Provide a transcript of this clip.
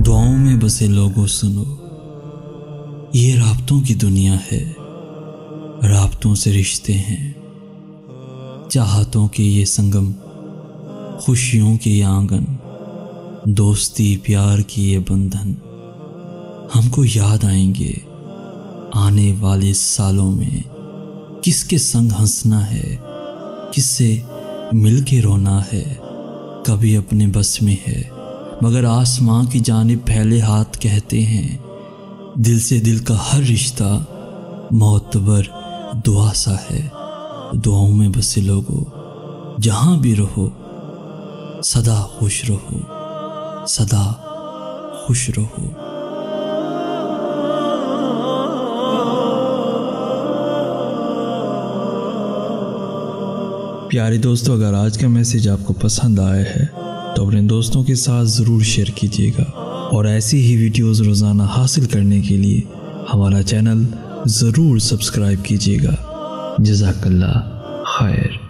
دعاؤں میں بسے لوگوں سنو، یہ رابطوں کی دنیا ہے، رابطوں سے رشتے ہیں، چاہتوں کے یہ سنگم، خوشیوں کے یہ آنگن، دوستی پیار کی یہ بندھن، ہم کو یاد آئیں گے آنے والے سالوں میں کس کے سنگ ہنسنا ہے، کس سے مل کے رونا ہے، کبھی اپنے بس میں ہے مگر آسماں کی جانب پھیلے ہاتھ کہتے ہیں، دل سے دل کا ہر رشتہ معتبر دعا سا ہے۔ دعاؤں میں بسے لوگوں، جہاں بھی رہو سدا خوش رہو، سدا خوش رہو۔ پیارے دوستو، اگر آج کا میسیج آپ کو پسند آیا ہے تو اپنے دوستوں کے ساتھ ضرور شیئر کیجیے گا، اور ایسی ہی ویڈیوز روزانہ حاصل کرنے کے لیے ہمارا چینل ضرور سبسکرائب کیجیے گا۔ جزاک اللہ خیر۔